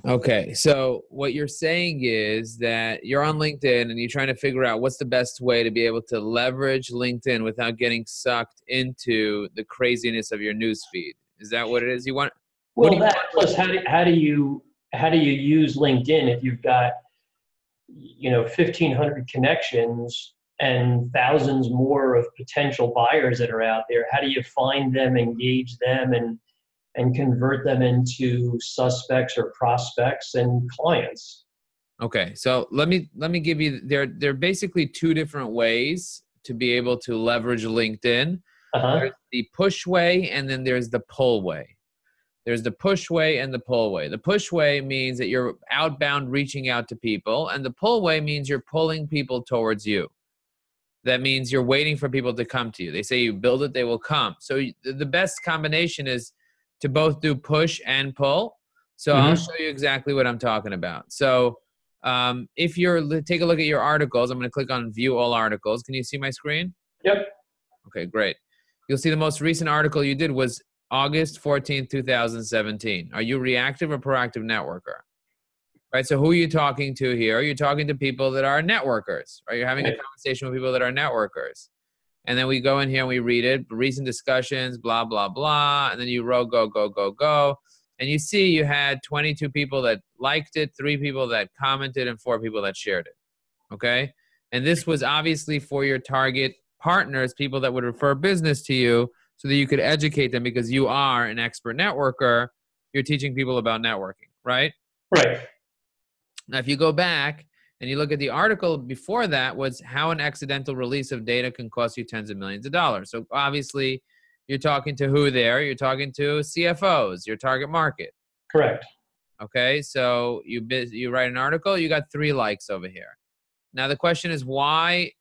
Okay, so what you're saying is that you're on LinkedIn and you're trying to figure out what's the best way to be able to leverage LinkedIn without getting sucked into the craziness of your news feed. Is that what it is? You want, what do Well, you that want with plus how do you use LinkedIn if you've got 1,500 connections and thousands more of potential buyers that are out there? How do you find them, engage them, and convert them into suspects or prospects and clients? Okay, so let me give you there are basically two different ways to be able to leverage LinkedIn. Uh-huh. There's the push way and then there's the pull way. There's the push way and the pull way. The push way means that you're outbound reaching out to people, and the pull way means you're pulling people towards you. That means you're waiting for people to come to you. They say you build it, they will come. So the best combination is to both do push and pull. So I'll Mm-hmm. show you exactly what I'm talking about. So if you're take a look at your articles, I'm going to click on view all articles. Can you see my screen? Yep. Okay, great. You'll see the most recent article you did was August 14th, 2017. Are you reactive or proactive networker? Right. So who are you talking to here? You're talking to people that are networkers, right? You're having a Right. conversation with people that are networkers. And then we go in here and we read it, recent discussions, blah, blah, blah. And then you wrote go, go, go, go. And you see you had 22 people that liked it, 3 people that commented, and 4 people that shared it. Okay. And this was obviously for your target partners, people that would refer business to you so that you could educate them because you are an expert networker. You're teaching people about networking, right? Right. Now, if you go back and you look at the article before that was how an accidental release of data can cost you tens of millions of dollars. So obviously you're talking to who there? You're talking to CFOs, your target market. Correct. Okay, so you write an article, you got 3 likes over here. Now the question is why'd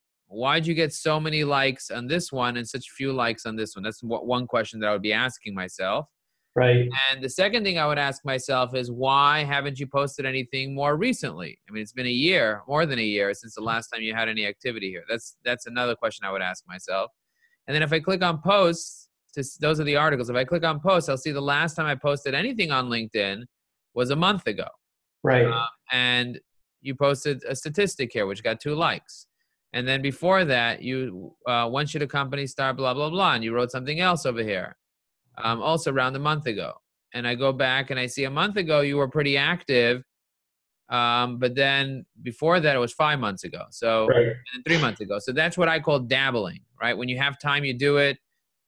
you get so many likes on this one and such few likes on this one? That's one question that I would be asking myself. Right. And the second thing I would ask myself is why haven't you posted anything more recently? I mean, it's been a year, more than a year since the last time you had any activity here. That's another question I would ask myself. And then if I click on posts, those are the articles. If I click on posts, I'll see the last time I posted anything on LinkedIn was a month ago. Right. And you posted a statistic here, which got 2 likes. And then before that, you when should a company start blah, blah, blah. And you wrote something else over here. Also around a month ago. And I go back and I see a month ago you were pretty active, but then before that it was 5 months ago. So Right. and 3 months ago. So that's what I call dabbling, right? When you have time, you do it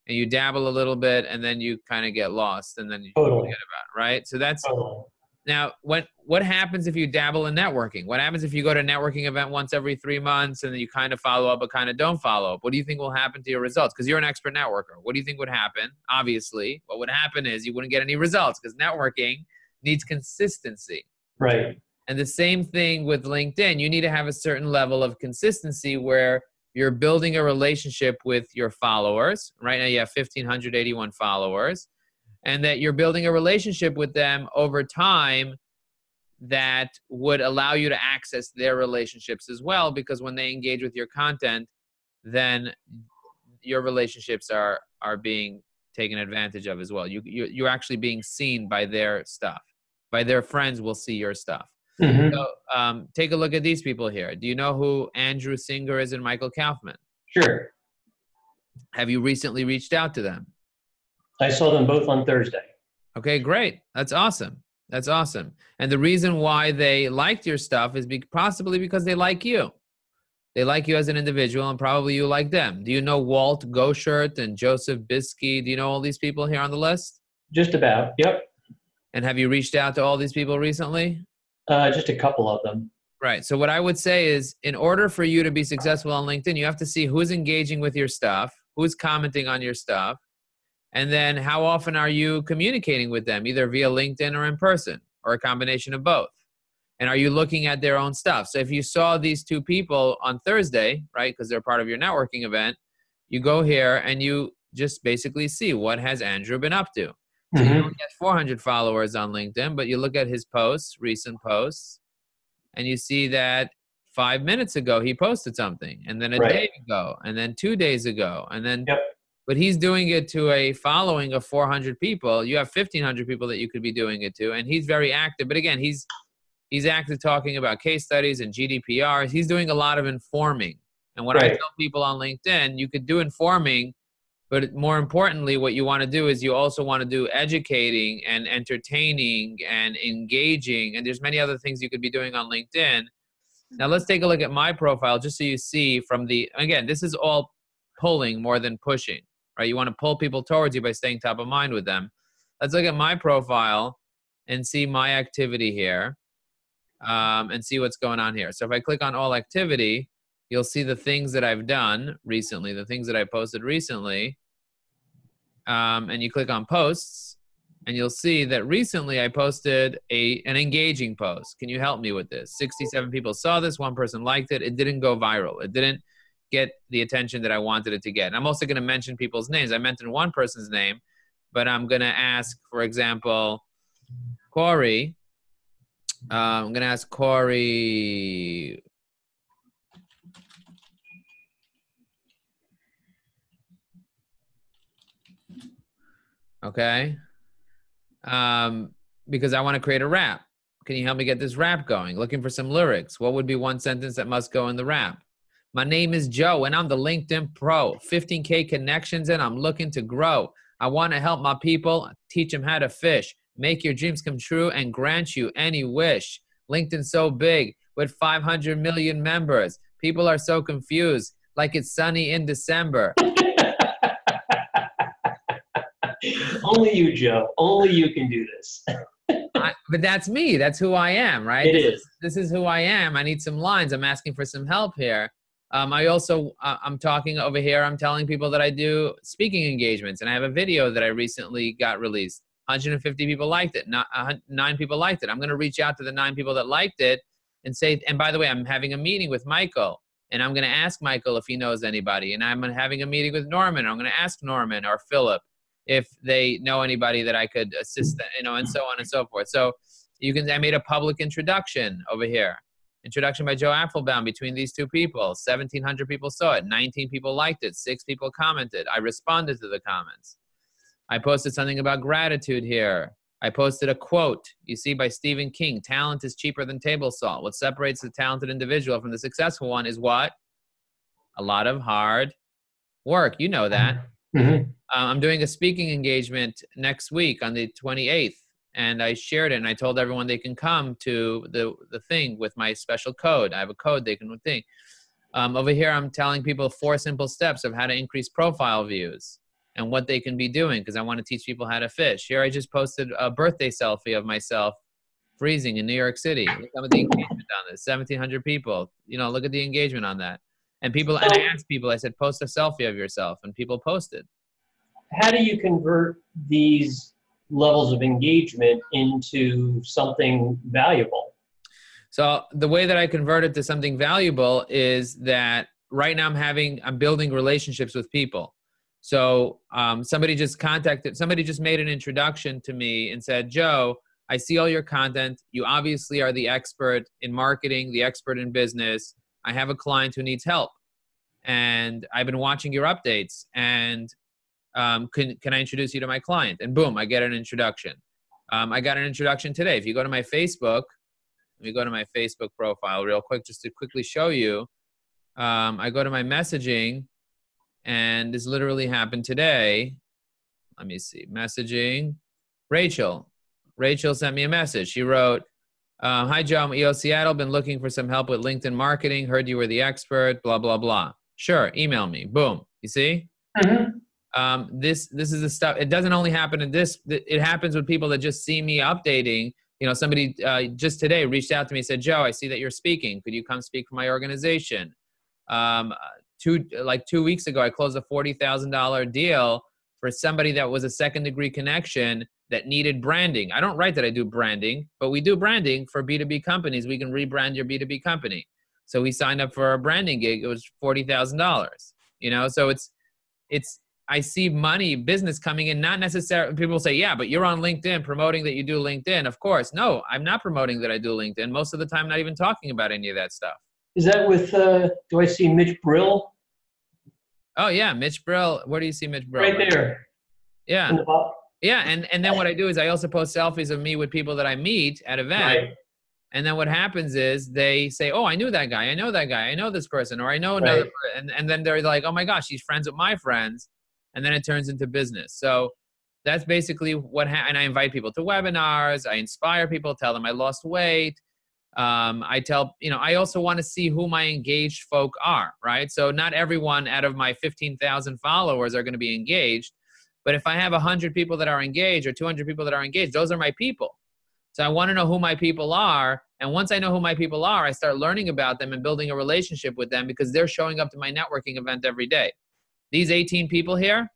and you dabble a little bit, and then you kind of get lost, and then you Totally. forget about it, right? So that's Totally. now, what happens if you dabble in networking? What happens if you go to a networking event once every 3 months and then you kind of follow up but kind of don't follow up? What do you think will happen to your results? Because you're an expert networker. What do you think would happen? Obviously, what would happen is you wouldn't get any results because networking needs consistency. Right. And the same thing with LinkedIn. You need to have a certain level of consistency where you're building a relationship with your followers. Right now you have 1,581 followers, and that you're building a relationship with them over time that would allow you to access their relationships as well, because when they engage with your content, then your relationships are being taken advantage of as well. You're actually being seen by their stuff. By their friends will see your stuff. Mm-hmm. So take a look at these people here. Do you know who Andrew Singer is and Michael Kaufman? Sure. Have you recently reached out to them? I saw them both on Thursday. Okay, great. That's awesome. That's awesome. And the reason why they liked your stuff is possibly because they like you. They like you as an individual, and probably you like them. Do you know Walt Goshert and Joseph Bisky? Do you know all these people here on the list? Just about. Yep. And have you reached out to all these people recently? Just a couple of them. Right. So what I would say is, in order for you to be successful on LinkedIn, you have to see who's engaging with your stuff, who's commenting on your stuff, and then how often are you communicating with them, either via LinkedIn or in person, or a combination of both? And are you looking at their own stuff? So if you saw these 2 people on Thursday, right, because they're part of your networking event, you go here and you just basically see what has Andrew been up to. So you Mm-hmm. only have 400 followers on LinkedIn, but you look at his posts, recent posts, and you see that 5 minutes ago he posted something, and then a Right. day ago, and then 2 days ago, and then Yep. but he's doing it to a following of 400 people. You have 1,500 people that you could be doing it to, and he's very active. But again, he's active talking about case studies and GDPR. He's doing a lot of informing. And when I tell people on LinkedIn, you could do informing, but more importantly, what you want to do is you also want to do educating and entertaining and engaging. And there's many other things you could be doing on LinkedIn. Now let's take a look at my profile just so you see again, this is all pulling more than pushing, right? You want to pull people towards you by staying top of mind with them. Let's look at my profile and see my activity here. And see what's going on here. So if I click on all activity, you'll see the things that I've done recently, the things that I posted recently. And you click on posts, and you'll see that recently I posted an engaging post. Can you help me with this? 67 people saw this. One person liked it. It didn't go viral. It didn't get the attention that I wanted it to get. And I'm also going to mention people's names. I mentioned one person's name, but I'm going to ask, for example, Corey. I'm going to ask Corey. Okay. Because I want to create a rap. Can you help me get this rap going? Looking for some lyrics. What would be one sentence that must go in the rap? My name is Joe, and I'm the LinkedIn Pro. 15K connections, and I'm looking to grow. I want to help my people, teach them how to fish. Make your dreams come true and grant you any wish. LinkedIn's so big with 500 million members. People are so confused, like it's sunny in December. Only you, Joe. Only you can do this. But that's me. That's who I am, right? This is who I am. I need some lines. I'm asking for some help here. I'm talking over here. I'm telling people that I do speaking engagements, and I have a video that I recently got released. 150 people liked it. 9 people liked it. I'm going to reach out to the 9 people that liked it and say, and by the way, I'm having a meeting with Michael, and I'm going to ask Michael if he knows anybody. And I'm having a meeting with Norman. I'm going to ask Norman or Philip if they know anybody that I could assist, and so on and so forth. So I made a public introduction over here. Introduction by Joe Apfelbaum between these 2 people. 1,700 people saw it. 19 people liked it. 6 people commented. I responded to the comments. I posted something about gratitude here. I posted a quote, you see, by Stephen King. Talent is cheaper than table salt. What separates the talented individual from the successful one is what? A lot of hard work. You know that. Mm-hmm. I'm doing a speaking engagement next week on the 28th. And I shared it, and I told everyone they can come to the thing with my special code. I have a code they can think. Over here, I'm telling people 4 simple steps of how to increase profile views and what they can be doing, because I want to teach people how to fish. Here I just posted a birthday selfie of myself freezing in New York City. Look at the engagement on this, 1,700 people. Look at the engagement on that. And I asked people, I said, post a selfie of yourself, and people posted. How do you convert these levels of engagement into something valuable? So the way that I convert it to something valuable is that right now I'm building relationships with people. So somebody just made an introduction to me and said, Joe, I see all your content. You obviously are the expert in marketing, the expert in business. I have a client who needs help, and I've been watching your updates, and can I introduce you to my client? And boom, I get an introduction. I got an introduction today. If you go to my Facebook, let me go to my Facebook profile real quick just to quickly show you. I go to my messaging, and this literally happened today. Let me see. Messaging. Rachel sent me a message. She wrote, hi, Joe, I'm EO Seattle. Been looking for some help with LinkedIn marketing. Heard you were the expert, blah, blah, blah. Sure, email me. Boom. You see? Mm-hmm. This is the stuff. It doesn't only happen in this. It happens with people that just see me updating. Somebody just today reached out to me and said, Joe, I see that you're speaking. Could you come speak for my organization? 2 weeks ago, I closed a $40,000 deal for somebody that was a second-degree connection that needed branding. I don't write that I do branding, but we do branding for B2B companies. We can rebrand your B2B company. So we signed up for a branding gig. It was $40,000. So it's I see business coming in, not necessarily. People say, yeah, but you're on LinkedIn promoting that you do LinkedIn. Of course. No, I'm not promoting that I do LinkedIn. Most of the time, not even talking about any of that stuff. Is that with, do I see Mitch Brill? Oh yeah, Mitch Brill. Where do you see Mitch Brill? Right there. Yeah. In the bottom. Yeah, and then what I do is I also post selfies of me with people that I meet at events. Right. And then what happens is they say, "Oh, I knew that guy. I know that guy. I know this person, or I know another." Right. And then they're like, "Oh my gosh, he's friends with my friends," and then it turns into business. So that's basically what. And I invite people to webinars. I inspire people, tell them I lost weight. I tell I also want to see who my engaged folk are, right? So not everyone out of my 15,000 followers are going to be engaged. But if I have 100 people that are engaged or 200 people that are engaged, those are my people. So I want to know who my people are. And once I know who my people are, I start learning about them and building a relationship with them because they're showing up to my networking event every day. These 18 people here,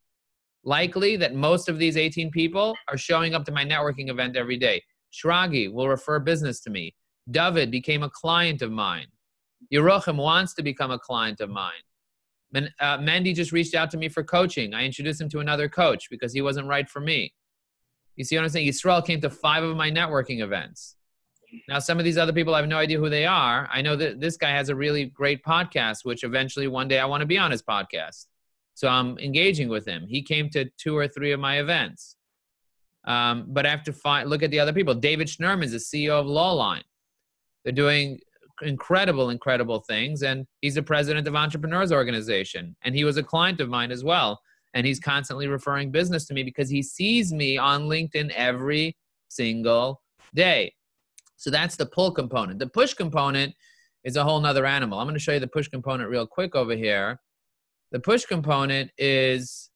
likely that most of these 18 people are showing up to my networking event every day. Shragi will refer business to me. David became a client of mine. Yerochim wants to become a client of mine. Mandy just reached out to me for coaching. I introduced him to another coach because he wasn't right for me. You see what I'm saying? Yisrael came to 5 of my networking events. Now, some of these other people, I have no idea who they are. I know that this guy has a really great podcast, which eventually one day I want to be on his podcast. So I'm engaging with him. He came to 2 or 3 of my events. But I have to look at the other people. David Schnurman is the CEO of Lawline. They're doing incredible things. And he's the president of Entrepreneurs Organization. And he was a client of mine as well. And he's constantly referring business to me because he sees me on LinkedIn every single day. So that's the pull component. The push component is a whole nother animal. I'm going to show you the push component real quick over here. The push component is,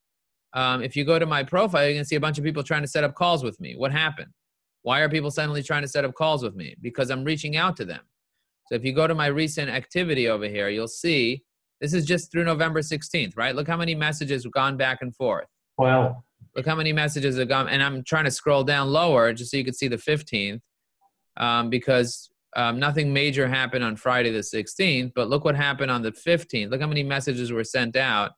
if you go to my profile, you can see a bunch of people trying to set up calls with me. What happened? Why are people suddenly trying to set up calls with me? Because I'm reaching out to them. So if you go to my recent activity over here, you'll see this is just through November 16th, right? Look how many messages have gone back and forth. Wow. Look how many messages have gone. And I'm trying to scroll down lower just so you can see the 15th because nothing major happened on Friday the 16th. But look what happened on the 15th. Look how many messages were sent out.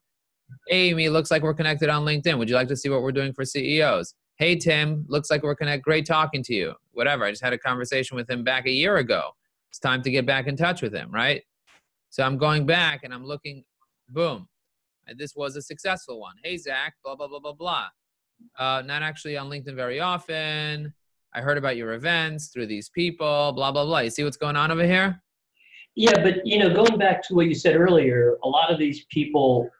Hey, Amy, looks like we're connected on LinkedIn. Would you like to see what we're doing for CEOs? Hey, Tim, looks like we're connected. Great talking to you. Whatever. I just had a conversation with him back a year ago. It's time to get back in touch with him, right? So I'm going back and I'm looking, boom. This was a successful one. Hey, Zach, blah, blah, blah, blah, blah. Not actually on LinkedIn very often. I heard about your events through these people, blah, blah, blah. You see what's going on over here? Yeah, but going back to what you said earlier, a lot of these people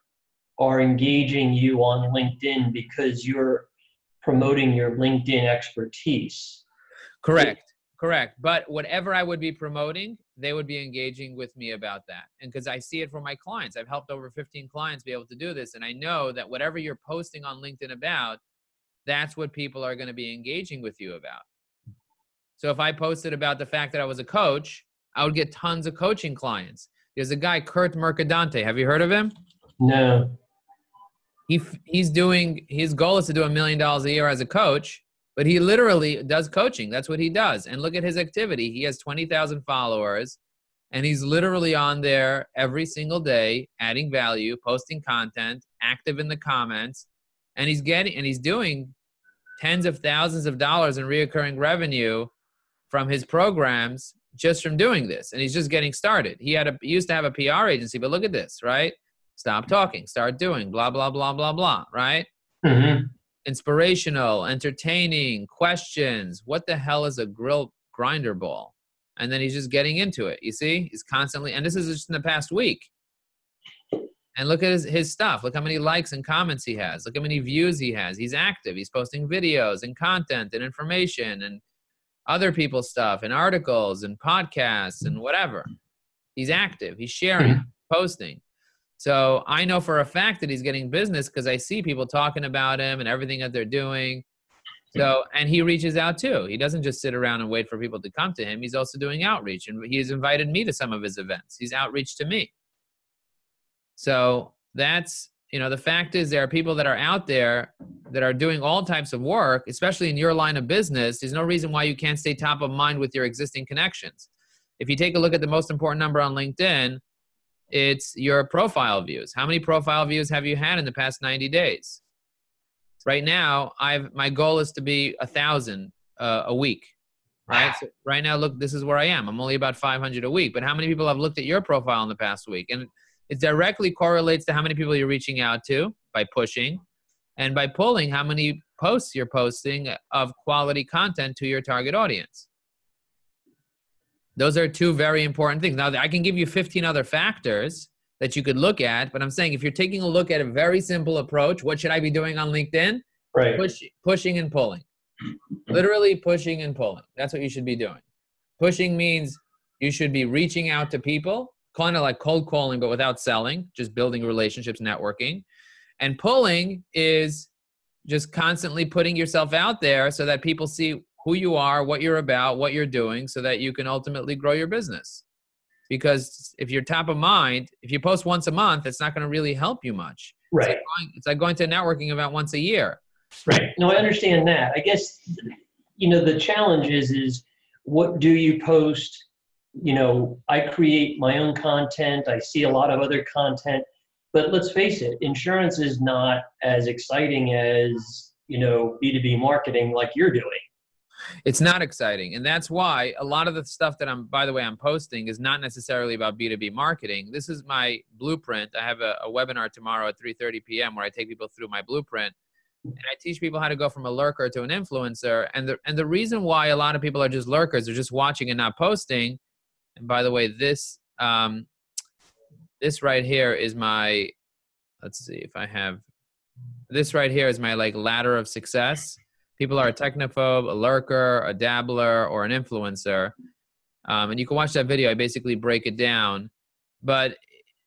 are engaging you on LinkedIn because you're promoting your LinkedIn expertise. Correct. But whatever I would be promoting, they would be engaging with me about that. And because I see it from my clients, I've helped over 15 clients be able to do this. And I know that whatever you're posting on LinkedIn about, that's what people are going to be engaging with you about. So if I posted about the fact that I was a coach, I would get tons of coaching clients. There's a guy, Kurt Mercadante. Have you heard of him? No. His goal is to do $1 million a year as a coach. But he literally does coaching. That's what he does. And look at his activity. He has 20,000 followers, and he's literally on there every single day, adding value, posting content, active in the comments, and he's doing tens of thousands of dollars in reoccurring revenue from his programs just from doing this. And he's just getting started. He used to have a PR agency, but look at this, right? Stop talking, start doing, blah, blah, blah, blah, blah, right? Mm-hmm. Inspirational, entertaining, questions. What the hell is a grinder ball? And then he's just getting into it. You see, he's constantly, and this is just in the past week. And look at his stuff. Look how many likes and comments he has. Look how many views he has. He's active. He's posting videos and content and information and other people's stuff and articles and podcasts and whatever. He's active. He's sharing, posting. So I know for a fact that he's getting business because I see people talking about him and everything that they're doing. So, and he reaches out too. He doesn't just sit around and wait for people to come to him. He's also doing outreach, and he's invited me to some of his events. He's outreach to me. So that's, the fact is there are people that are out there that are doing all types of work, especially in your line of business. There's no reason why you can't stay top of mind with your existing connections. If you take a look at the most important number on LinkedIn, it's your profile views. How many profile views have you had in the past 90 days? Right now, my goal is to be 1,000 a week, right? So right now, look, this is where I am. I'm only about 500 a week. But how many people have looked at your profile in the past week? And It directly correlates to how many people you're reaching out to by pushing, and by pulling, how many posts you're posting of quality content to your target audience. Those are two very important things. Now, I can give you 15 other factors that you could look at, but I'm saying if you're taking a look at a very simple approach, what should I be doing on LinkedIn? Right. Pushing and pulling. Literally pushing and pulling. That's what you should be doing. Pushing means you should be reaching out to people, kind of like cold calling, but without selling, just building relationships, networking. And pulling is just constantly putting yourself out there so that people see who you are, what you're about, what you're doing, so that you can ultimately grow your business. Because if you're top of mind, if you post once a month, it's not going to really help you much. Right. It's like going to a networking event once a year. Right. No, I understand that. I guess, the challenge is what do you post? I create my own content. I see a lot of other content, but let's face it, insurance is not as exciting as, B2B marketing like you're doing. It's not exciting. And that's why a lot of the stuff that I'm posting is not necessarily about B2B marketing. This is my blueprint. I have a webinar tomorrow at 3:30 p.m. where I take people through my blueprint. And I teach people how to go from a lurker to an influencer. And the reason why a lot of people are just lurkers, they're just watching and not posting. And by the way, this right here is my, let's see if I have, this right here is my ladder of success. People are a technophobe, a lurker, a dabbler, or an influencer. And you can watch that video. I basically break it down. But,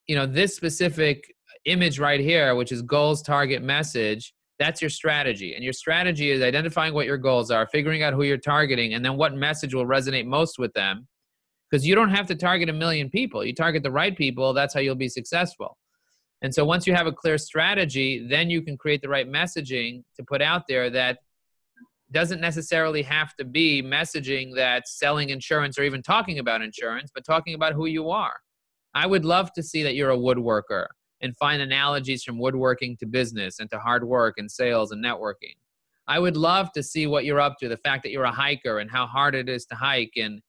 this specific image right here, which is goals, target, message, that's your strategy. And your strategy is identifying what your goals are, figuring out who you're targeting, and then what message will resonate most with them. Because you don't have to target 1 million people. You target the right people, that's how you'll be successful. And so once you have a clear strategy, then you can create the right messaging to put out there that doesn't necessarily have to be messaging that's selling insurance or even talking about insurance, but talking about who you are. I would love to see that you're a woodworker and find analogies from woodworking to business and to hard work and sales and networking. I would love to see what you're up to, the fact that you're a hiker and how hard it is to hike, and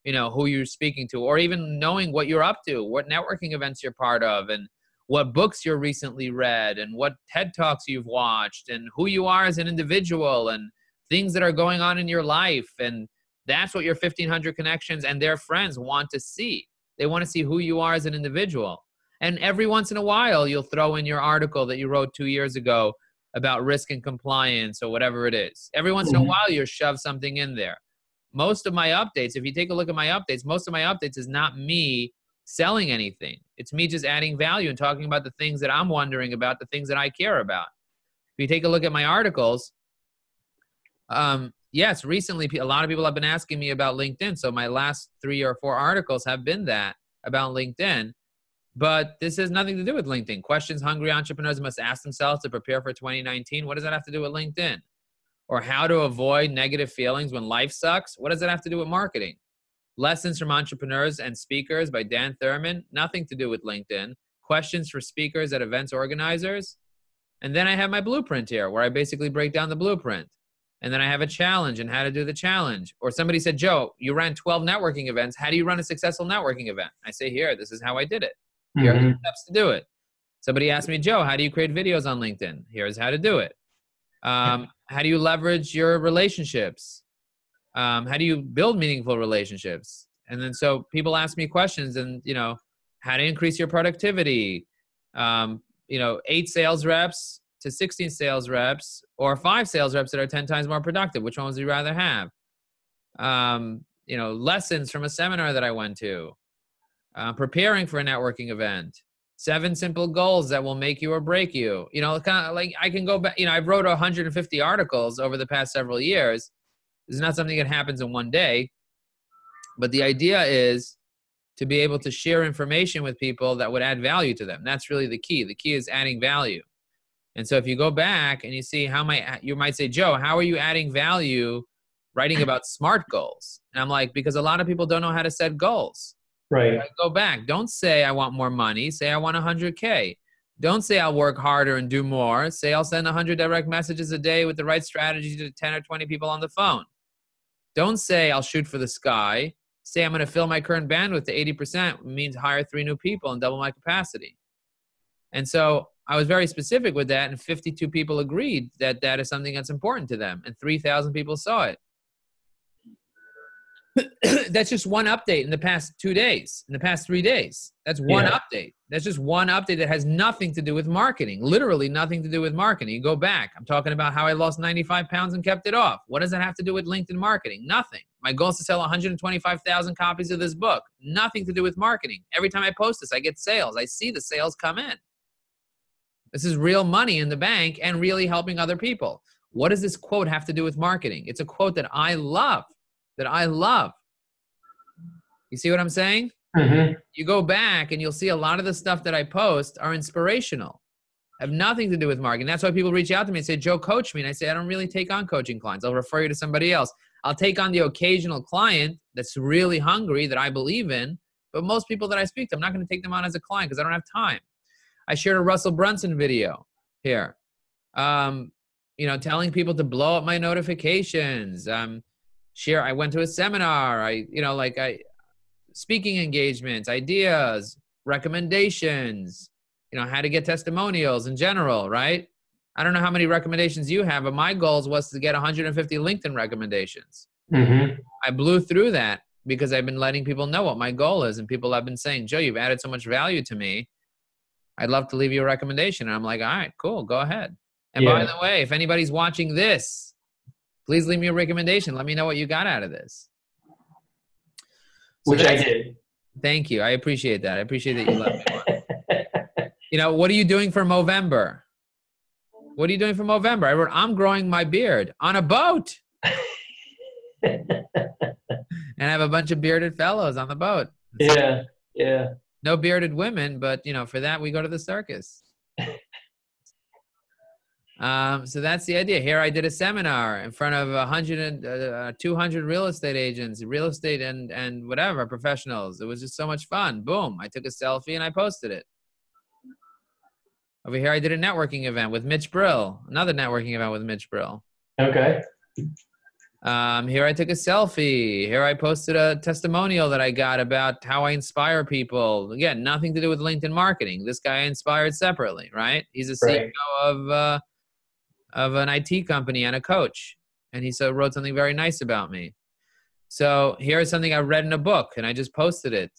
who you're speaking to, or even knowing what you're up to, what networking events you're part of, and what books you're recently read, and what TED Talks you've watched, and who you are as an individual, and things that are going on in your life. And that's what your 1,500 connections and their friends want to see. They want to see who you are as an individual. And every once in a while, you'll throw in your article that you wrote 2 years ago about risk and compliance or whatever it is. Every once in a while, you'll shove something in there. Most of my updates, if you take a look at my updates, most of my updates is not me selling anything. It's me just adding value and talking about the things that I'm wondering about, the things that I care about. If you take a look at my articles, yes, recently a lot of people have been asking me about LinkedIn. So my last 3 or 4 articles have been that about LinkedIn. But this has nothing to do with LinkedIn. Questions hungry entrepreneurs must ask themselves to prepare for 2019. What does that have to do with LinkedIn? Or how to avoid negative feelings when life sucks? What does that have to do with marketing? Lessons from Entrepreneurs and Speakers by Dan Thurman. Nothing to do with LinkedIn. Questions for speakers at events organizers. And then I have my blueprint here where I basically break down the blueprint. And then I have a challenge and how to do the challenge. Or somebody said, Joe, you ran 12 networking events. How do you run a successful networking event? I say, here, this is how I did it. Here are the steps to do it. Somebody asked me, Joe, how do you create videos on LinkedIn? Here's how to do it. How do you leverage your relationships? How do you build meaningful relationships? And then so people ask me questions and, how to increase your productivity, 8 sales reps to 16 sales reps, or 5 sales reps that are 10 times more productive. Which one would you rather have? Lessons from a seminar that I went to, preparing for a networking event, 7 simple goals that will make you or break you. Kind of like I can go back, I've wrote 150 articles over the past several years. It's not something that happens in one day, but the idea is to be able to share information with people that would add value to them. That's really the key. The key is adding value. And so if you go back and you see you might say, Joe, how are you adding value writing about SMART goals? And I'm like, because a lot of people don't know how to set goals. Right. Go back. Don't say I want more money. Say I want 100K. Don't say I'll work harder and do more. Say I'll send 100 direct messages a day with the right strategy to 10 or 20 people on the phone. Don't say I'll shoot for the sky. Say I'm going to fill my current bandwidth to 80%, means hire 3 new people and double my capacity. And so I was very specific with that, and 52 people agreed that that is something that's important to them, and 3,000 people saw it. That's just one update in the past 2 days, in the past 3 days. That's one update. That's just one update that has nothing to do with marketing, literally nothing to do with marketing. You go back. I'm talking about how I lost 95 pounds and kept it off. What does that have to do with LinkedIn marketing? Nothing. My goal is to sell 125,000 copies of this book. Nothing to do with marketing. Every time I post this, I get sales. I see the sales come in. This is real money in the bank and really helping other people. What does this quote have to do with marketing? It's a quote that I love. You see what I'm saying? Mm-hmm. You go back and you'll see a lot of the stuff that I post are inspirational, have nothing to do with marketing. That's why people reach out to me and say, Joe, coach me. And I say, I don't really take on coaching clients. I'll refer you to somebody else. I'll take on the occasional client that's really hungry that I believe in. But most people that I speak to, I'm not going to take them on as a client because I don't have time. I shared a Russell Brunson video here, telling people to blow up my notifications. I went to a seminar. Speaking engagements, ideas, recommendations, how to get testimonials in general, right? I don't know how many recommendations you have, but my goals was to get 150 LinkedIn recommendations. Mm-hmm. I blew through that because I've been letting people know what my goal is. And people have been saying, Joe, you've added so much value to me. I'd love to leave you a recommendation. And I'm like, all right, cool, go ahead. And by the way, if anybody's watching this, please leave me a recommendation. Let me know what you got out of this. Which I did. Thank you. I appreciate that. I appreciate that you let me on. What are you doing for Movember? What are you doing for Movember? I wrote, I'm growing my beard on a boat. And I have a bunch of bearded fellows on the boat. Yeah. No bearded women, but, for that, we go to the circus. So that's the idea. Here I did a seminar in front of 200 real estate agents, real estate and whatever, professionals. It was just so much fun. Boom. I took a selfie and I posted it. Over here, I did a networking event with Mitch Brill, another networking event with Mitch Brill. Okay. Here I took a selfie. Here I posted a testimonial that I got about how I inspire people. Again, nothing to do with LinkedIn marketing. This guy I inspired separately, right? He's a CEO of an IT company and a coach. And he wrote something very nice about me. So here's something I read in a book and I just posted it.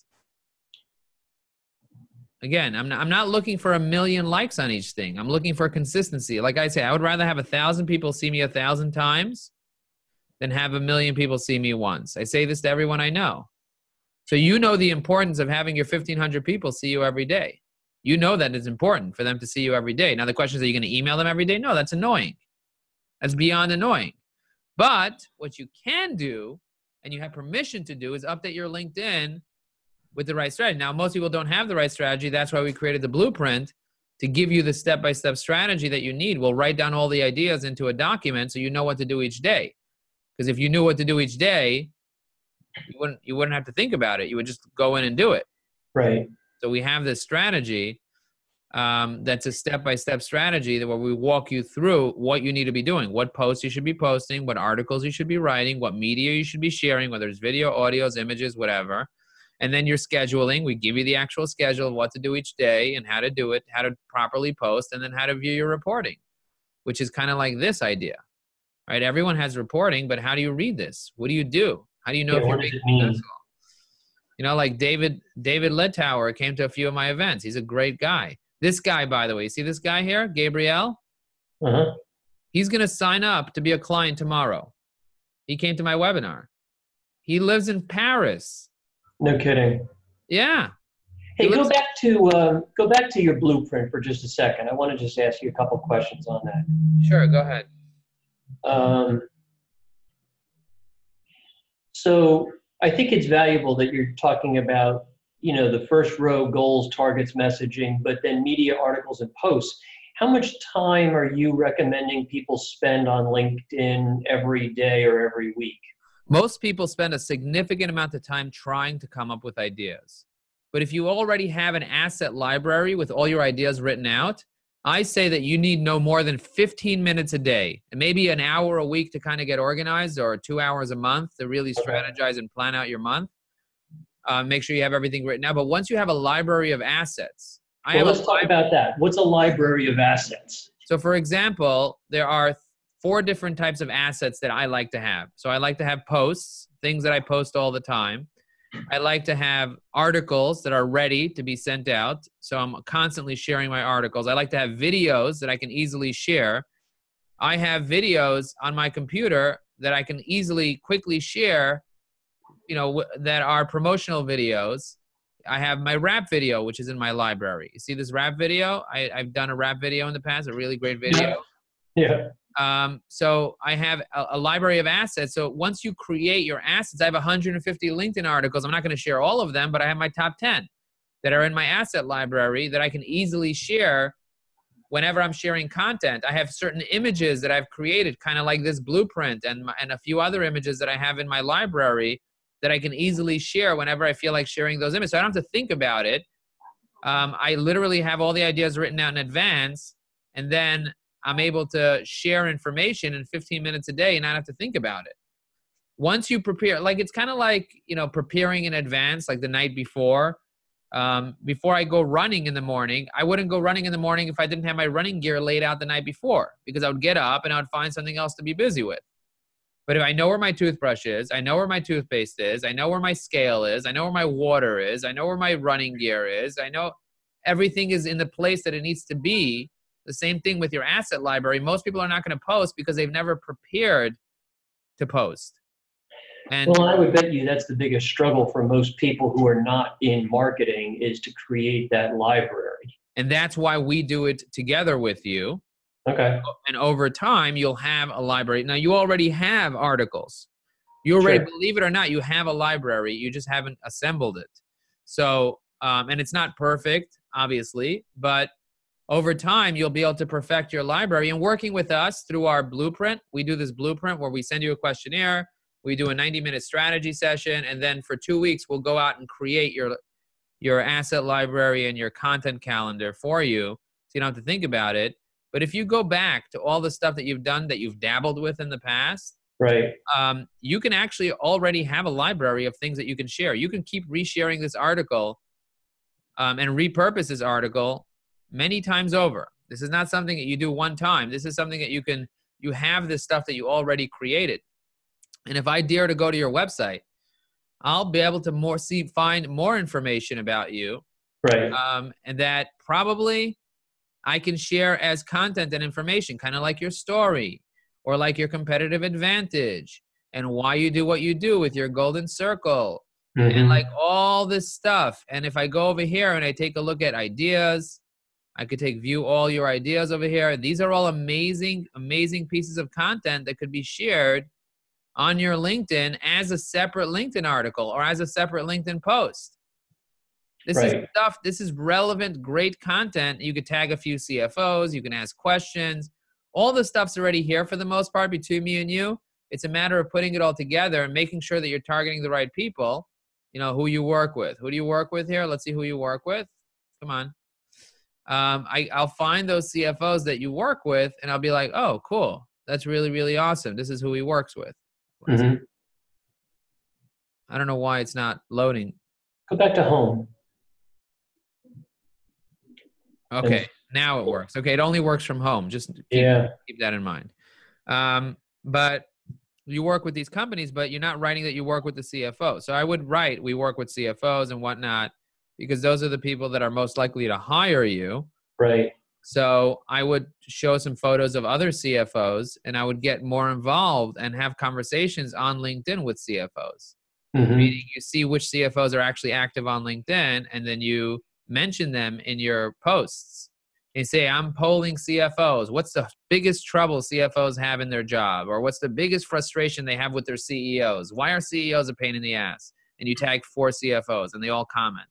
Again, I'm not looking for 1 million likes on each thing. I'm looking for consistency. Like I say, I would rather have 1,000 people see me 1,000 times than have 1 million people see me once. I say this to everyone I know. So you know the importance of having your 1,500 people see you every day. You know that it's important for them to see you every day. Now the question is, are you going to email them every day? No, that's annoying. That's beyond annoying. But what you can do, and you have permission to do, is update your LinkedIn with the right strategy. Now, most people don't have the right strategy. That's why we created the blueprint to give you the step-by-step strategy that you need. We'll write down all the ideas into a document so you know what to do each day. Because if you knew what to do each day, you wouldn't have to think about it. You would just go in and do it. Right. So we have this strategy that's a step-by-step strategy where we walk you through what you need to be doing, what posts you should be posting, what articles you should be writing, what media you should be sharing, whether it's video, audios, images, whatever. And then your scheduling. We give you the actual schedule of what to do each day and how to do it, how to properly post, and then how to view your reporting, which is kind of like this idea, right? Everyone has reporting, but how do you read this? What do you do? How do you know if you're being successful? Like David Littauer came to a few of my events. He's a great guy. This guy, by the way, see this guy here, Gabriel? Uh-huh. He's going to sign up to be a client tomorrow. He came to my webinar. He lives in Paris. No kidding. Yeah. Hey, go back to your blueprint for just a second. I want to just ask you a couple questions on that. Sure, go ahead. So I think it's valuable that you're talking about, the first row, goals, targets, messaging, but then media, articles, and posts. How much time are you recommending people spend on LinkedIn every day or every week? Most people spend a significant amount of time trying to come up with ideas. But if you already have an asset library with all your ideas written out, I say that you need no more than 15 minutes a day and maybe an hour a week to kind of get organized, or 2 hours a month to really strategize and plan out your month. Make sure you have everything written out. But once you have a library of assets, I Well, have a let's talk about that. What's a library of assets? So for example, there are 4 different types of assets that I like to have. So I like to have posts, things that I post all the time. I like to have articles that are ready to be sent out. So I'm constantly sharing my articles. I like to have videos that I can easily share. I have videos on my computer that I can easily, quickly share, that are promotional videos. I have my rap video, which is in my library. You see this rap video? I've done a rap video in the past, a really great video. Yeah. So I have a library of assets. So once you create your assets, I have 150 LinkedIn articles. I'm not going to share all of them, but I have my top 10 that are in my asset library that I can easily share whenever I'm sharing content. I have certain images that I've created, kind of like this blueprint, and a few other images that I have in my library that I can easily share whenever I feel like sharing those images. So I don't have to think about it. I literally have all the ideas written out in advance, and then I'm able to share information in 15 minutes a day and not have to think about it. Once you prepare, like it's kind of like, preparing in advance, like the night before. Before I go running in the morning, I wouldn't go running in the morning if I didn't have my running gear laid out the night before, because I would get up and I would find something else to be busy with. But if I know where my toothbrush is, I know where my toothpaste is, I know where my scale is, I know where my water is, I know where my running gear is, I know everything is in the place that it needs to be. The same thing with your asset library. Most people are not going to post because they've never prepared to post. And well, I would bet you that's the biggest struggle for most people who are not in marketing, is to create that library. And that's why we do it together with you. Okay. And over time, you'll have a library. Now, you already have articles. You already, Sure. believe it or not, you have a library. You just haven't assembled it. So, and it's not perfect, obviously, but over time, you'll be able to perfect your library. And working with us through our blueprint, we do this blueprint where we send you a questionnaire, we do a 90-minute strategy session, and then for 2 weeks, we'll go out and create your asset library and your content calendar for you, so you don't have to think about it. But if you go back to all the stuff that you've done, that you've dabbled with in the past, right, you can actually already have a library of things that you can share. You can keep resharing this article and repurpose this article many times over. This is not something that you do one time. This is something that you have this stuff that you already created. And if I dare to go to your website, I'll be able to find more information about you. right. And that probably I can share as content and information, kind of like your story or like your competitive advantage and why you do what you do with your golden circle and like all this stuff. And if I go over here and I take a look at ideas, I could view all your ideas over here. These are all amazing, amazing pieces of content that could be shared on your LinkedIn as a separate LinkedIn article or as a separate LinkedIn post. This is stuff, this is relevant, great content. You could tag a few CFOs, you can ask questions. All the stuff's already here for the most part between me and you. It's a matter of putting it all together and making sure that you're targeting the right people, who you work with. Who do you work with here? Let's see who you work with. Come on. I'll find those CFOs that you work with and I'll be like, oh, cool. That's really, really awesome. This is who he works with. I don't know why it's not loading. Go back to home. Okay, now it works. Okay, it only works from home. Just keep that in mind. But you work with these companies, but you're not writing that you work with the CFO. So I would write, we work with CFOs and whatnot, because those are the people that are most likely to hire you. Right. So I would show some photos of other CFOs and I would get more involved and have conversations on LinkedIn with CFOs. Meaning you see which CFOs are actually active on LinkedIn and then you mention them in your posts. And you say, I'm polling CFOs. What's the biggest trouble CFOs have in their job? Or what's the biggest frustration they have with their CEOs? Why are CEOs a pain in the ass? And you tag 4 CFOs and they all comment.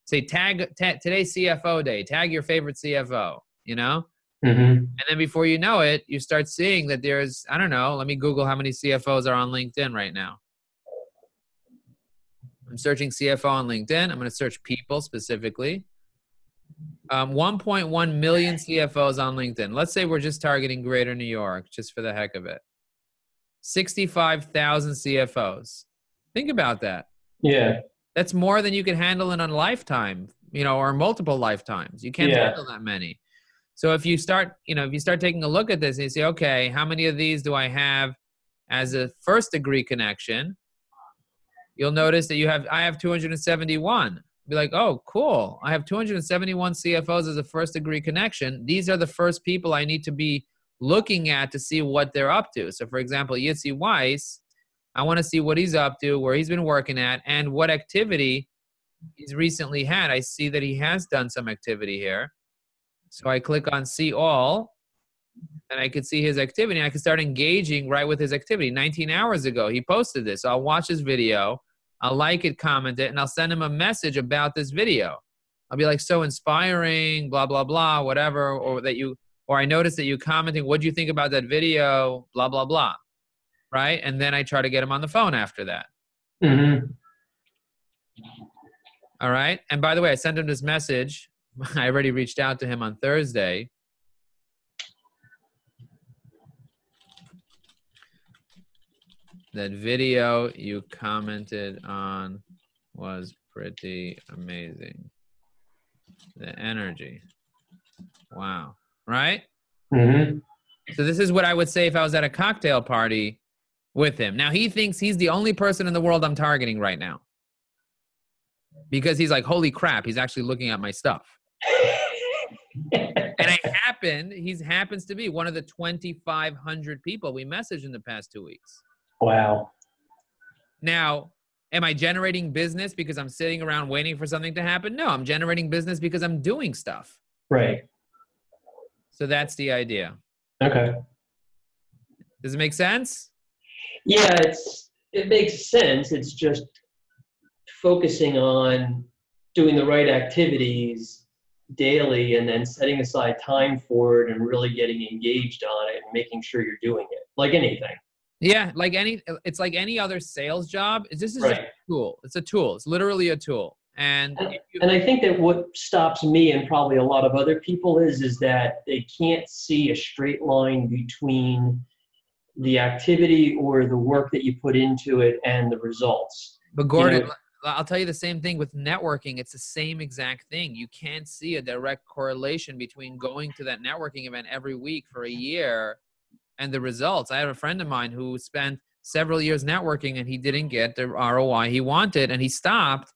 Say, today's CFO day. Tag your favorite CFO, And then before you know it, you start seeing that there's, I don't know, let me Google how many CFOs are on LinkedIn right now. I'm searching CFO on LinkedIn. I'm going to search people specifically. 1.1 million CFOs on LinkedIn. Let's say we're just targeting Greater New York, just for the heck of it. 65,000 CFOs. Think about that. Yeah. That's more than you can handle in a lifetime or multiple lifetimes. You can't handle that many. So if you start taking a look at this and you say, okay, how many of these do I have as a first degree connection? You'll notice that I have 271. Be like, oh, cool. I have 271 CFOs as a first degree connection. These are the first people I need to be looking at to see what they're up to. So for example, Yitzi Weiss, I want to see what he's up to, where he's been working at, and what activity he's recently had. I see that he has done some activity here. So I click on see all, and I can see his activity. And I can start engaging right with his activity. 19 hours ago, he posted this. So I'll watch his video. I'll like it, comment it, and I'll send him a message about this video. I'll be like, so inspiring, blah, blah, blah, whatever, or I noticed that you commenting, what do you think about that video, blah, blah, blah, right? And then I try to get him on the phone after that. Mm-hmm. All right? And by the way, I sent him this message. I already reached out to him on Thursday. That video you commented on was pretty amazing. The energy. Wow. Right? Mm-hmm. So this is what I would say if I was at a cocktail party with him. Now, he thinks he's the only person in the world I'm targeting right now. Because he's like, holy crap, he's actually looking at my stuff. And he happens to be one of the 2,500 people we messaged in the past 2 weeks. Wow. Now, am I generating business because I'm sitting around waiting for something to happen? No, I'm generating business because I'm doing stuff. Right. So that's the idea. Okay. Does it make sense? Yeah, it makes sense. It's just focusing on doing the right activities daily and then setting aside time for it and really getting engaged on it and making sure you're doing it like anything. Yeah, it's like any other sales job. This is just a tool. It's a tool. It's literally a tool. And I think that what stops me and probably a lot of other people is that they can't see a straight line between the activity or the work that you put into it and the results. But Gordon, I'll tell you the same thing with networking. It's the same exact thing. You can't see a direct correlation between going to that networking event every week for a year and the results. I have a friend of mine who spent several years networking and he didn't get the ROI he wanted and he stopped.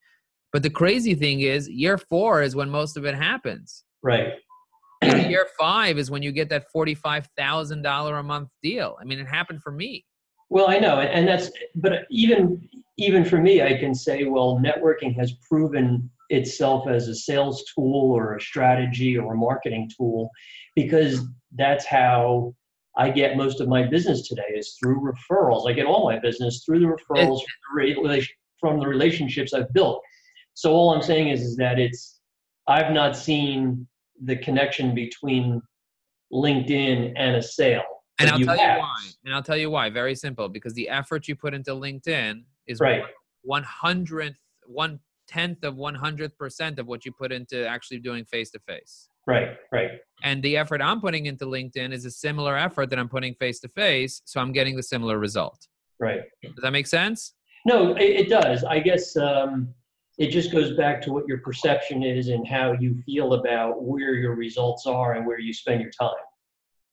But the crazy thing is year 4 is when most of it happens. Right. Year 5 is when you get that $45,000 a month deal. I mean, it happened for me. Well, I know. But even for me, I can say, well, networking has proven itself as a sales tool or a strategy or a marketing tool because that's how I get most of my business today is through referrals. I get all my business through the referrals from the relationships I've built. So all I'm saying is that I've not seen the connection between LinkedIn and a sale. And I'll tell you why. And I'll tell you why. Very simple. Because the effort you put into LinkedIn is right. 1/10th of 100% of what you put into actually doing face-to-face. Right. And the effort I'm putting into LinkedIn is a similar effort that I'm putting face-to-face, so I'm getting the similar result. Right. Does that make sense? No, it does. I guess it just goes back to what your perception is and how you feel about where your results are and where you spend your time.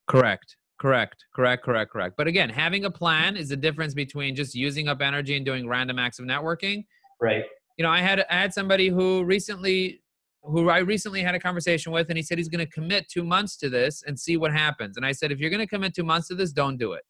Correct. But again, having a plan is the difference between just using up energy and doing random acts of networking. Right. I had somebody who I recently had a conversation with, and he said he's going to commit 2 months to this and see what happens. And I said, if you're going to commit 2 months to this, don't do it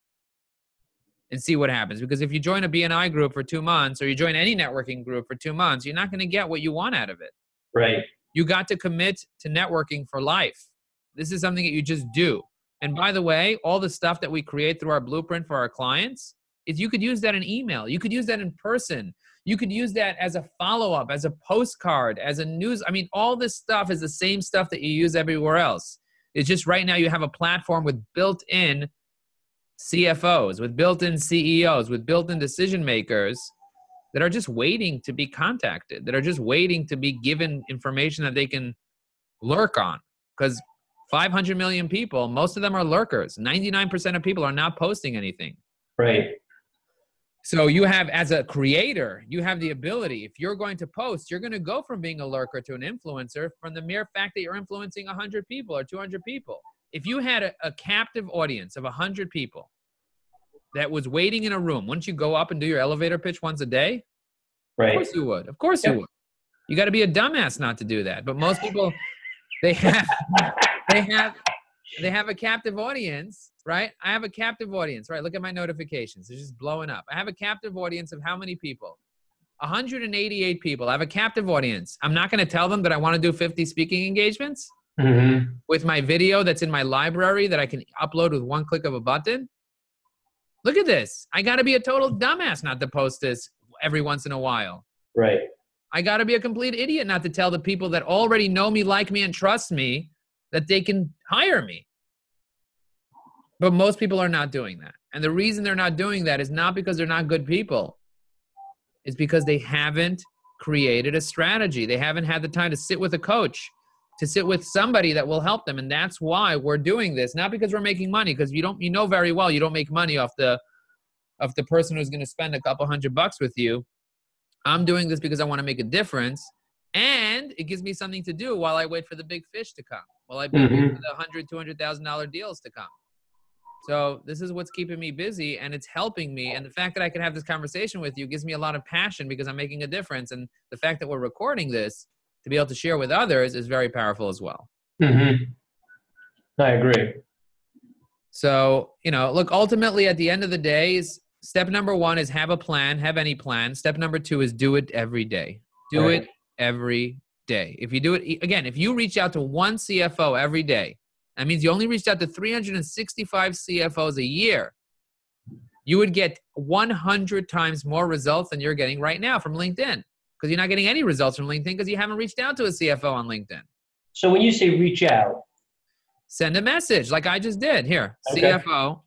and see what happens. Because if you join a BNI group for 2 months or you join any networking group for 2 months, you're not going to get what you want out of it. Right. You got to commit to networking for life. This is something that you just do. And by the way, all the stuff that we create through our blueprint for our clients is you could use that in email. You could use that in person. You could use that as a follow-up, as a postcard, as a news. I mean, all this stuff is the same stuff that you use everywhere else. It's just right now you have a platform with built-in CFOs, with built-in CEOs, with built-in decision makers that are just waiting to be contacted, that are just waiting to be given information that they can lurk on. Because 500 million people, most of them are lurkers. 99% of people are not posting anything. Right. So you have, as a creator, you have the ability, if you're going to post, you're going to go from being a lurker to an influencer from the mere fact that you're influencing 100 people or 200 people. If you had a captive audience of 100 people that was waiting in a room, wouldn't you go up and do your elevator pitch once a day? Right. Of course you would. Of course you would. You got to be a dumbass not to do that. But most people, they have a captive audience, right? I have a captive audience, right? Look at my notifications. They're just blowing up. I have a captive audience of how many people? 188 people. I have a captive audience. I'm not going to tell them that I want to do 50 speaking engagements with my video that's in my library that I can upload with one click of a button. Look at this. I got to be a total dumbass not to post this every once in a while. Right. I got to be a complete idiot not to tell the people that already know me, like me, and trust me that they can hire me. But most people are not doing that. And the reason they're not doing that is not because they're not good people. It's because they haven't created a strategy. They haven't had the time to sit with a coach, to sit with somebody that will help them. And that's why we're doing this. Not because we're making money, because you know very well you don't make money off the person who's going to spend a couple $100 with you. I'm doing this because I want to make a difference. And it gives me something to do while I wait for the big fish to come. While I wait for the $100,000, $200,000 deals to come. So this is what's keeping me busy, and it's helping me. And the fact that I can have this conversation with you gives me a lot of passion because I'm making a difference. And the fact that we're recording this to be able to share with others is very powerful as well. I agree. So, look, ultimately at the end of the day, step number 1 is have a plan, have any plan. Step number 2 is do it every day. Do it every day. If you do it, again, if you reach out to one CFO every day, that means you only reached out to 365 CFOs a year. You would get 100 times more results than you're getting right now from LinkedIn, because you're not getting any results from LinkedIn because you haven't reached out to a CFO on LinkedIn. So when you say reach out, send a message like I just did here. CFO,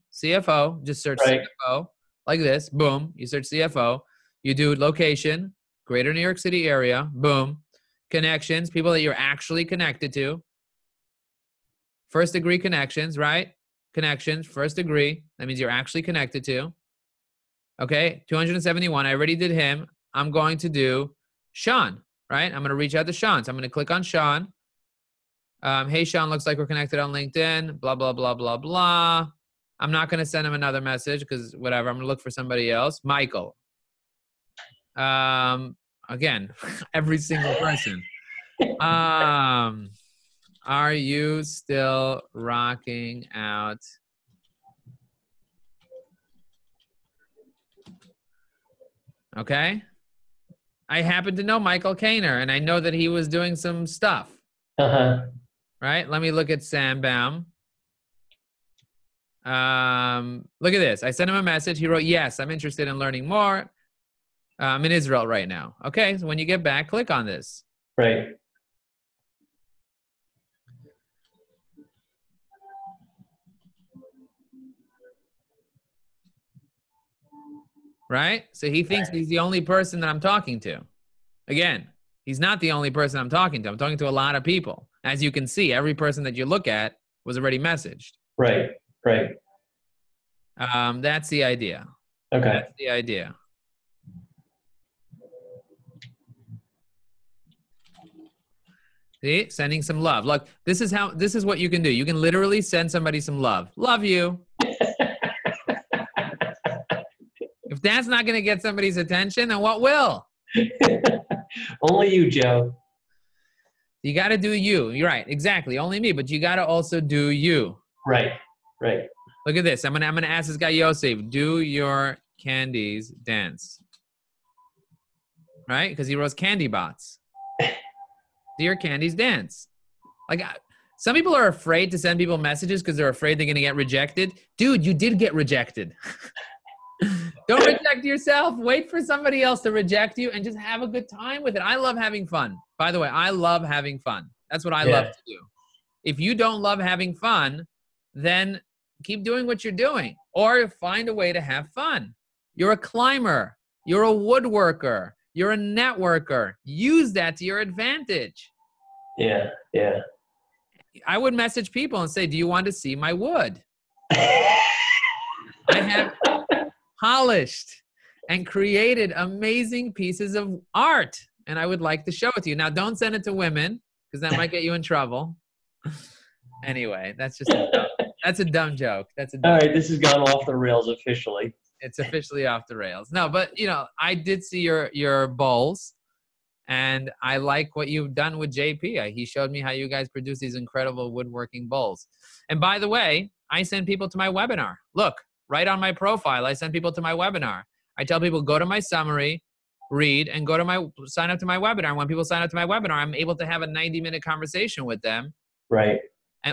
just search CFO like this. Boom. You search CFO. You do location, greater New York City area. Boom. Connections, people that you're actually connected to. First degree connections, right? Connections, first degree. That means you're actually connected to. Okay, 271. I already did him. I'm going to do Sean, right? I'm going to reach out to Sean. So I'm going to click on Sean. Hey, Sean, looks like we're connected on LinkedIn. Blah, blah, blah, blah, blah. I'm not going to send him another message because whatever. I'm going to look for somebody else. Michael. Again, every single person. Are you still rocking out? Okay. I happen to know Michael Kaner, and I know that he was doing some stuff. Right? Let me look at Sam Baum. Look at this. I sent him a message. He wrote, yes, I'm interested in learning more. I'm in Israel right now. Okay. So when you get back, click on this. Right. Right? So he thinks he's the only person that I'm talking to. Again, he's not the only person I'm talking to. I'm talking to a lot of people. As you can see, every person that you look at was already messaged. Right. That's the idea. Okay. That's the idea. See? Sending some love. Look, this is what you can do. You can literally send somebody some love. Love you. If that's not going to get somebody's attention, then what will? Only you, Joe. You got to do you. You're right. Exactly. Only me. But you got to also do you. Right. Look at this. I'm gonna ask this guy Yosef, do your candies dance? Right? Because he wrote candy bots. Do your candies dance? Like, some people are afraid to send people messages because they're afraid they're going to get rejected. Dude, you did get rejected. Don't reject yourself. Wait for somebody else to reject you and just have a good time with it. I love having fun. By the way, I love having fun. That's what I love to do. If you don't love having fun, then keep doing what you're doing or find a way to have fun. You're a climber. You're a woodworker. You're a networker. Use that to your advantage. Yeah. I would message people and say, do you want to see my wood? I have polished and created amazing pieces of art. And I would like to show it to you. Now, don't send it to women because that might get you in trouble. Anyway, that's a dumb joke. That's a dumb All right, this has gone off the rails officially. It's officially off the rails. No, but I did see your bowls, and I like what you've done with JP. He showed me how you guys produce these incredible woodworking bowls. And by the way, I send people to my webinar. Look, right on my profile, I send people to my webinar. I tell people, go to my summary, read, and sign up to my webinar. And when people sign up to my webinar, I'm able to have a 90-minute conversation with them. Right.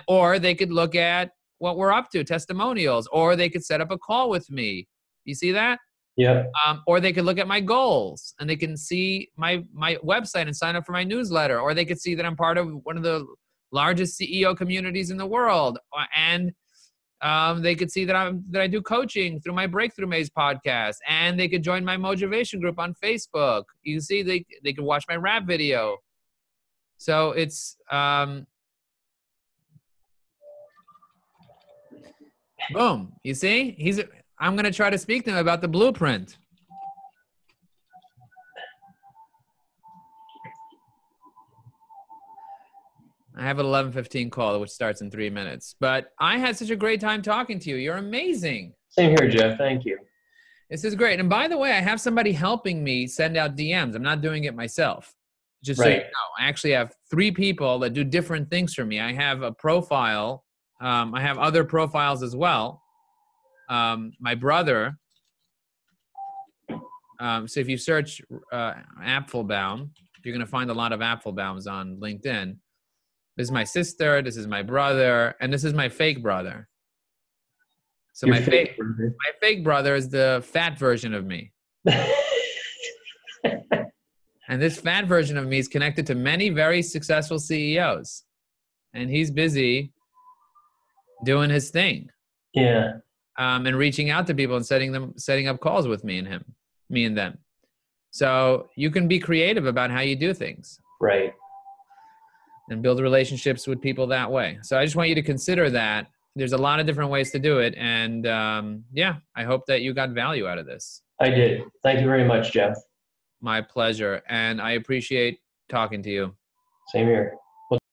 Or they could look at what we're up to, testimonials, or they could set up a call with me. You see that? Yeah. Or they could look at my goals, and they can see my website and sign up for my newsletter. Or they could see that I'm part of one of the largest CEO communities in the world. And they could see that I do coaching through my Breakthrough Maze podcast. And they could join my Motivation group on Facebook. You can see they could watch my rap video. So it's boom. You see? I'm going to try to speak to him about the blueprint. I have an 11:15 call, which starts in 3 minutes. But I had such a great time talking to you. You're amazing. Same here, Jeff. Thank you. This is great. And by the way, I have somebody helping me send out DMs. I'm not doing it myself. Just so you know, I actually have 3 people that do different things for me. I have a profile. I have other profiles as well. My brother, so if you search Apfelbaum, you're going to find a lot of Apfelbaums on LinkedIn. This is my sister, this is my brother, and this is my fake brother. So my fake brother is the fat version of me. And this fat version of me is connected to many very successful CEOs. And he's busy doing his thing. Yeah. And reaching out to people and setting up calls with me and them. So you can be creative about how you do things. Right. And build relationships with people that way. So I just want you to consider that. There's a lot of different ways to do it. And I hope that you got value out of this. I did. Thank you very much, Jeff. My pleasure. And I appreciate talking to you. Same here.